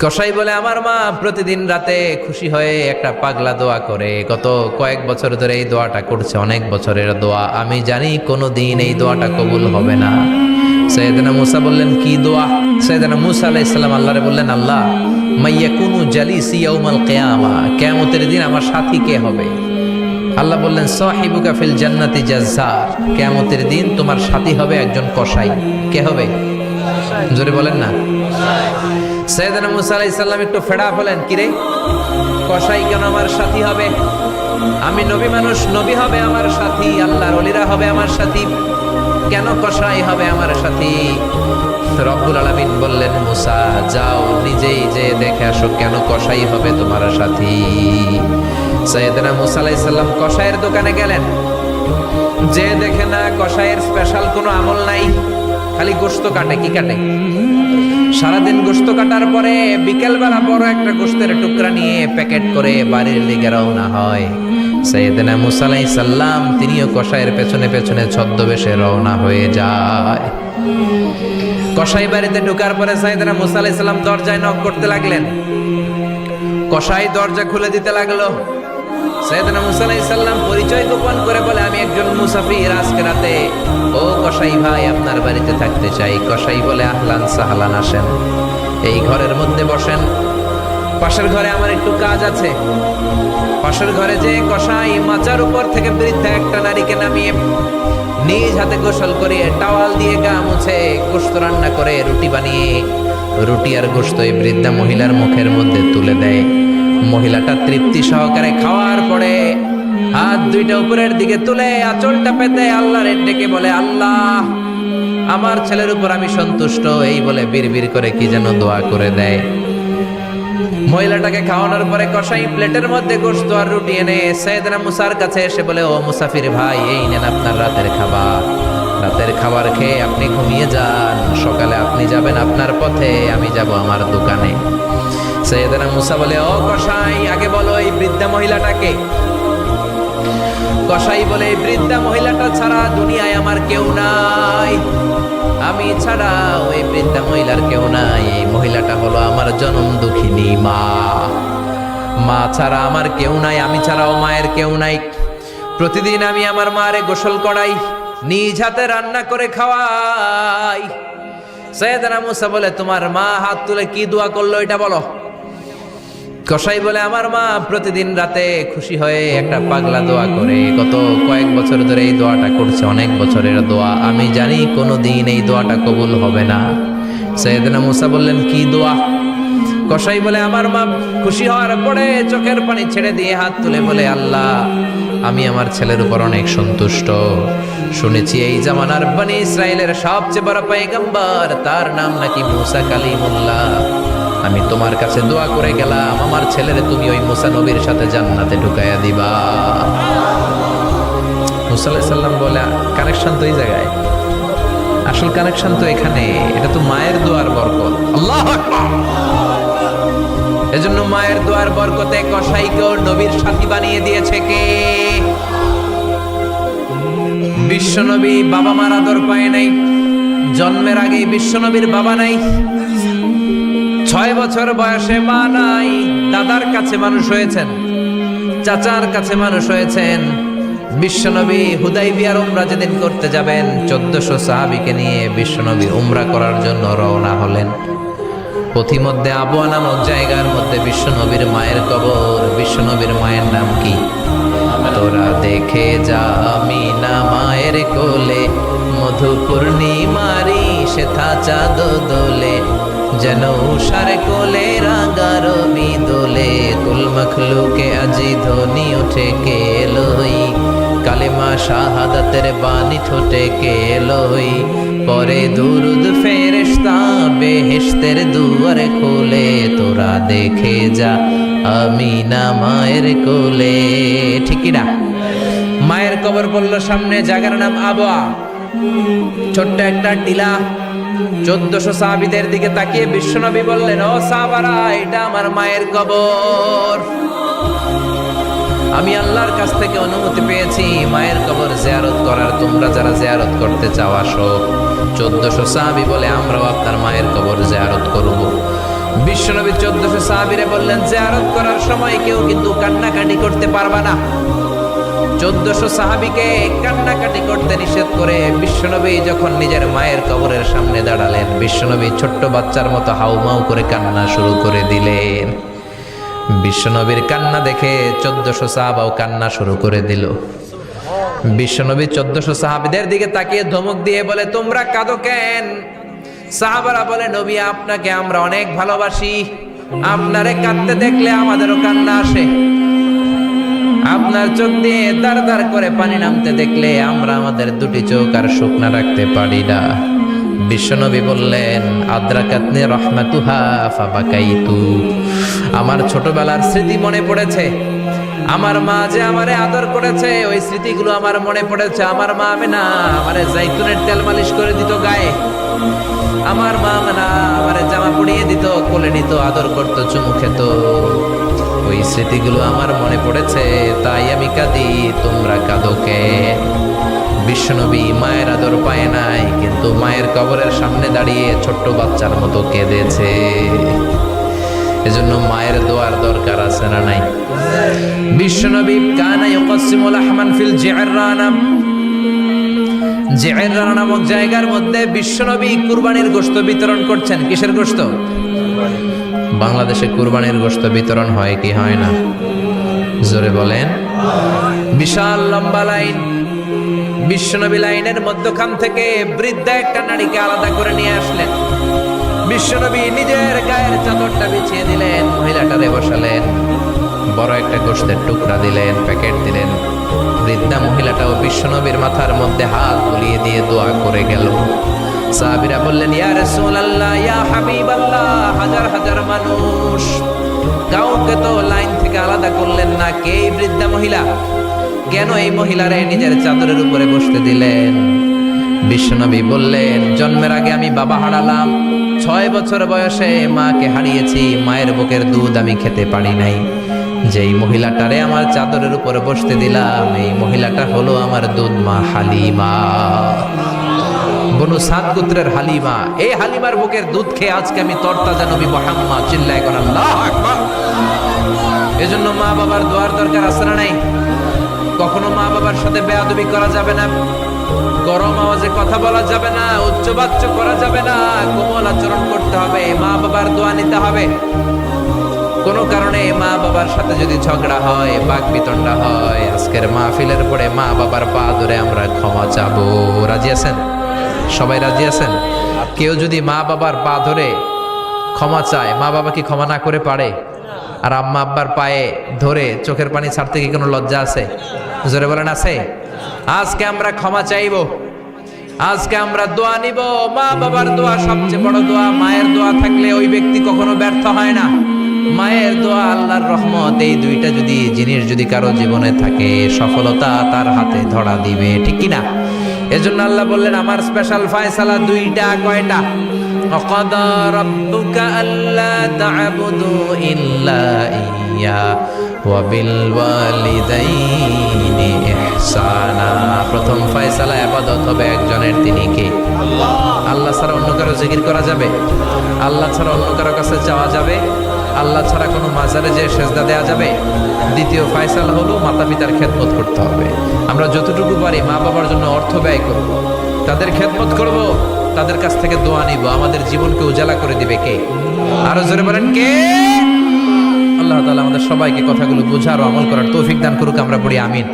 কসাই বলে আমার মা প্রতিদিন রাতে খুশি হয়ে একটা পাগলা দোয়া করে, গত কয়েক বছর ধরে এই দোয়াটা করছে, অনেক বছরের দোয়া। আমি জানি কোনো দিন এই দোয়াটা কবুল হবে না। সৈয়দনা মুসা বললেন কি দোয়া? সৈয়দনা মুসা আলাইহিস সালাম আল্লাহরে বললেন, আল্লাহ মাইয়াকুনু জালিসি ইয়াউমাল কিয়ামা, কিয়ামতের দিন আমার সাথী কে হবে? আল্লাহ বললেন সাহিবুকা ফিল জান্নাতি জাজ্জার, কিয়ামতের দিন তোমার সাথী হবে একজন কসাই। কে হবে? জোরে বলেন না। সৈয়দনা মুসা আলাইহিস সালাম একটু ফেড়া হলেন, কিরে কসাই কেন আমার সাথী হবে? আমি নবী মানুষ, নবী হবে আমার সাথী, আল্লাহর ওলিরা হবে আমার সাথী, কেন কসাই হবে আমার সাথী? রব্বুল আলামিন বললেন মুসা যাও নিজেই যে দেখে আসো কেন কসাই হবে তোমার সাথী। সৈয়দনা মুসা আলাইহিস সালাম কসাইয়ের দোকানে গেলেন, যে দেখে না কসাইয়ের স্পেশাল কোনো আমল নাই, খালি গোশত কাটে। কি কাটে? সারাদিন গোশত কাটার পরে বিকেলবেলা বড় একটা গোশতের টুকরা নিয়ে প্যাকেট করে বাড়ির দিকে রওনা হয়। সাইয়েদনা মুসা আলাইহিস সালাম তিনিও কসাইয়ের পেছনে পেছনে ছদ্মবেশে রওনা হয়ে যায়। কসাই বাড়িতে ঢোকার পরে সাইয়েদনা মুসা আলাইহিস সালাম দরজায় নক করতে লাগলেন। কসাই দরজা খুলে দিতে লাগলো। সাইয়েদনা মুসা আলাইহিস সালাম পরিচয় গোপন করে বলে, আমি একজন মুসাফির, আজকে রাতে ও কসাই ভাই আপনার বাড়িতে থাকতে চাই। কসাই বলে আহলান সাহলান, আসেন এই ঘরের মধ্যে বসেন, পাশের ঘরে আমার একটু কাজ আছে। পাশের ঘরে যে কসাই মাচার উপর থেকে বৃদ্ধা একটা নারীকে নামিয়ে নিজ হাতে গোসল করিয়ে টাওয়াল দিয়ে গা মুছে গোশত রান্না করে রুটি বানিয়ে রুটি আর গোশত এই বৃদ্ধা মহিলার মুখের মধ্যে তুলে দেয়। মহিলাটা তৃপ্তি সহকারে খাওয়ার পরে হাত দুইটা উপরের দিকে তুলে আঁচলটা পেতে আল্লাহর ডেকে বলে, আল্লাহ আমার ছেলের উপর আমি সন্তুষ্ট, এই বলে বিড়বিড় করে কি যেন দোয়া করে দেয়। মহিলাটাকে খাওয়ানোর পরে কসাই প্লেটের মধ্যে গোশত আর রুটি এনে সাইয়েদনা মুসার কাছে এসে বলে, ও মুসাফির ভাই, এই নেন আপনার রাতের খাবার। রাতের খাবার খেয়ে আপনি ঘুমিয়ে যান, সকালে আপনি যাবেন আপনার পথে, আমি যাব আমার দোকানে। সাইয়েদনা মুসা বলে, ও কসাই আগে বলো এই বৃদ্ধা মহিলাটাকে। কসাই বলে, এই বৃদ্ধা মহিলাটা ছাড়া দুনিয়ায় আমার কেউ নাই, আমি ছাড়া ওই বৃদ্ধা মহিলার কেউ নাই। এই মহিলাটা হলো আমার জনম দুঃখিনী মা, মা ছাড়া আমার কেউ নাই, আমি ছাড়াও মায়ের কেউ নাই। প্রতিদিন আমি আমার মারে গোসল করাই, নিজ হাতে রান্না করে খাওয়াই। সাইয়েদনা মুসা বলে, তোমার মা হাত তুলে কি দোয়া করলো এটা বলো। কসাই বলে, আমার মা প্রতিদিন রাতে খুশি হয়ে একটা পাগলা দোয়া করে, গত কয়েক বছর ধরে এই দোয়াটা করছে, অনেক বছরের দোয়া। আমি জানি কোনো দিন এই দোয়াটা কবুল হবে না। সাইয়েদনা মুসা বললেন কি দোয়া? কসাই বলে, আমার মা খুশি হওয়ার পরে চোখের পানি ছেড়ে দিয়ে হাত তুলে বলে, আল্লাহ আমি আমার ছেলের উপর অনেক সন্তুষ্ট। শুনেছি এই জামানার বনি ইসরায়েলের সবচেয়ে বড় পয়গম্বর, তার নাম নাকি মুসা কালিমুল্লাহ। আমি তোমার কাছে দোয়া করে গেলাম, আমার ছেলের তুমি ওই মুসা নবীর সাথে জান্নাতে ঢুকাইয়া দিবা। মুসা আলাইহিস সালাম বলে, কানেকশন তো এই জায়গায়, আসল কানেকশন তো এখানে, এটা তো মায়ের দোয়ার বরকত। আল্লাহু আকবার। এজন্য মায়ের দোয়ার বরকতে কসাইকেও নবীর সাথী বানিয়ে দিয়েছে কে? বিশ্বনবী বাবা মার আদর পায় নাই, জন্মের আগেই বিশ্বনবীর বাবা নাই, 6 বছর বয়সে মা নাই, দাদার কাছে মানুষ হয়েছেন, চাচার কাছে মানুষ হয়েছেন। বিশ্বনবী হুদাইবিয়ার উমরা যেদিন করতে যাবেন, 1400 সাহাবীকে নিয়ে বিশ্বনবী উমরা করার জন্য রওনা হলেন। পথিমধ্যে আবওয়া নামক জায়গার মধ্যে বিশ্বনবীর মায়ের কবর। বিশ্বনবীর মায়ের নাম কি? তোরা দেখে যা আমিনা মায়ের কোলে, মধু পূর্ণিমারি সেথা চাঁদ দোলে, যেন উষার কোলে রাঙার দোলে, কুল মখলুকে আজি ধ্বনি ওঠে কে লই, কালেমা শাহাদাতের বাণী ঠোঁটে কে লই, পরে দুরুদ ফেরেশতা বেহেশতের দুয়ারে খোলে, তোরা দেখে যা আমিনা মায়ের কোলে। ঠিকই না? মায়ের কবর পড়লো সামনে, জায়গার নাম আবওয়া, ছোট্ট একটা টিলা। 1400 সাহাবীদের দিকে তাকিয়ে বিশ্বনবী বললেন, ও সাহাবারা, এটা আমার মায়ের কবর। আমি আল্লাহর কাছ থেকে অনুমতি পেয়েছি মায়ের কবর জিয়ারত করার, তোমরা যারা জিয়ারত করতে চাও আসো। 1400 সাহাবী বলে, আমরাও আপনার মায়ের কবর জিয়ারত করব। বিশ্বনবী 1400 সাহাবীরে বললেন, জিয়ারত করার সময় কেউ কিন্তু কান্নাকাটি করতে পারবা না। 1400 সাহাবীকে কান্নাকাটি করতে নিষেধ করে বিশ্বনবী যখন নিজের মায়ের কবরের সামনে দাঁড়ালেন, বিশ্বনবী ছোট্ট বাচ্চার মতো হাউমাউ করে কান্না শুরু করে দিলেন। বিশ্বনবীর কান্না দেখে 1400 সাহাবাও কান্না শুরু করে দিল। বিশ্বনবী 1400 সাহাবীদের দিকে তাকিয়ে ধমক দিয়ে বলে, তোমরা কাঁদো কেন? সাহাবারা বলে, নবী আপনাকে আমরা অনেক ভালোবাসি, আপনারে কাঁদতে দেখলে আমাদেরও কান্না আসে, আপনার চোখ দিয়ে দার দার করে পানি নামতে দেখলে আমরা আমাদের দুটি চোখ আর শুকনা রাখতে পারি না। বিশ্বনবী বললেন, আদ্রাকাতনি রাহমাতুহা ফাবাকাইতু, আমার ছোটবেলার স্মৃতি মনে পড়েছে, আমার মা যে আমারে আদর করেছে ওই স্মৃতিগুলো আমার মনে পড়েছে। আমার মা আমেনা আমারে জাইতুনের তেল মালিশ করে দিত গায়ে, আমার মা আমেনা আমারে জামা পরিয়ে দিত, কোলে নিত, আদর করতো, চুমু খেত, ওই স্মৃতিগুলো আমার মনে পড়েছে, তাই আমি কাঁদি, তোমরা কাঁদো কেন? বিশ্বনবী মায়ের আদর পায় নাই, কিন্তু মায়ের কবরের সামনে দাঁড়িয়ে ছোট্ট বাচ্চার মতো কেঁদেছে। এজন্য মায়ের দোয়ার দরকার আছে না নাই? বিশ্বনবী কানা ইউকাসিমুল আহমান ফিল জিআররানা, জিআররানা নামক জায়গার মধ্যে বিশ্বনবী কুরবানির গোশত বিতরণ করছেন। কিসের গোশত? বাংলাদেশে কুরবানির গোশত বিতরণ হয় কি হয় না? জোরে বলেন। বিশাল লম্বা লাইন, বিশ্বনবী লাইনের মধ্যখান থেকে বৃদ্ধা একটা নারীকে আলাদা করে নিয়ে আসলেন। বিশ্বনবী নিজের গায়ের চাদরটা বিছিয়ে দিলেন, মহিলাটারে বসালেন, বড় একটা গোশতের টুকরা দিলেন, প্যাকেট দিলেন। বৃদ্ধা মহিলাটাও বিশ্বনবীর মাথার মধ্যে হাত বুলিয়ে দিয়ে দোয়া করে গেল। সাহাবীরা বললেন, ইয়া রাসূলুল্লাহ, ইয়া হাবিবাল্লাহ, হাজার হাজার মানুষ, কাউকে তো লাইন থেকে আলাদা করলেন না, কে এই বৃদ্ধা মহিলা? কেন এই মহিলারে নিজের চাদরের উপরে বসতে দিলেন? বিশ্বনবী বললেন, জন্মের আগে আমি বাবা হারালাম, 6 বছর বয়সে মাকে হারিয়েছি, মায়ের বুকের দুধ আমি খেতে পারি নাই, যেই মহিলাটারে আমার চাদরের উপরে বসতে দিলাম এই মহিলাটা হলো আমার দুধ মা হালিমা, বনু সাদ গোত্রের হালিমা। এই হালিমার বুকের দুধ খেয়ে আজকে আমি তরতাজা নবী মুহাম্মদ। চিল্লায় কোন আল্লাহু আকবার। এজন্য মা বাবার দোয়ার দরকার আছে না নাই? কখনো মা বাবার সাথে বেয়াদবি করা যাবে না, গরম আওয়াজে কথা বলা যাবে না, উচ্চবাচ্য করা যাবে না, কোমল আচরণ করতে হবে, মা বাবার দোয়া নিতে হবে। কোনো কারণে মা বাবার সাথে যদি ঝগড়া হয়, বাক বিতণ্ডা হয়, আজকের মাহফিলের পরে মা বাবার পা ধরে আমরা ক্ষমা চাবো। রাজি আছেন? সবাই রাজি আছেন? কেউ যদি মা বাবার পা ধরে ক্ষমা চায়, মা বাবা কি ক্ষমা না করে পারে? আর আম্মা আব্বার পায়ে ধরে চোখের পানি ছাড়তে কি কোনো লজ্জা আছে? জোরে বলেন, আছে? আজকে আমরা ক্ষমা চাইব, আজকে আমরা দোয়া নিব। মা বাবার দোয়া সবচেয়ে বড় দোয়া। মায়ের দোয়া থাকলে ওই ব্যক্তি কখনো ব্যর্থ হয় না। মায়ের দোয়া, আল্লাহর রহমত, এই দুইটা জিনিস যদি কারো জীবনে থাকে, সফলতা তার হাতে ধরা দিবে, ঠিক কি না? এজন্য আল্লাহ বললেন, আমার স্পেশাল ফয়সালা দুইটা। কয়টা? وَقَضَى رَبُّكَ أَلَّا تَعْبُدُوا إِلَّا إِيَّاهُ وَبِالْوَالِدَيْنِ إِحْسَانًا। প্রথম ফয়সালা ইবাদত হবে একজনের, তিনি কে? আল্লাহ ছাড়া অন্য কারো জিকির করা যাবে? আল্লাহ ছাড়া অন্য কারো কাছে যাওয়া যাবে? আল্লাহ ছাড়া কোনো মাজারে যে সেজদা দেওয়া যাবে? দ্বিতীয় ফয়সালা হলো মাতা পিতার খেদমত করতে হবে। আমরা যতটুকু পারি মা বাবার জন্য অর্থ ব্যয় করব, তাদের খেদমত করব, তাদের কাছ থেকে দোয়া নিব। আমাদের জীবনকে উজালা করে দিবে কে? আরো জোরে বলেন, কে? আল্লাহ তাআলা আমাদের সবাইকে কথাগুলো বোঝার ও আমল করার তৌফিক দান করুক। আমরা পড়ি আমিন।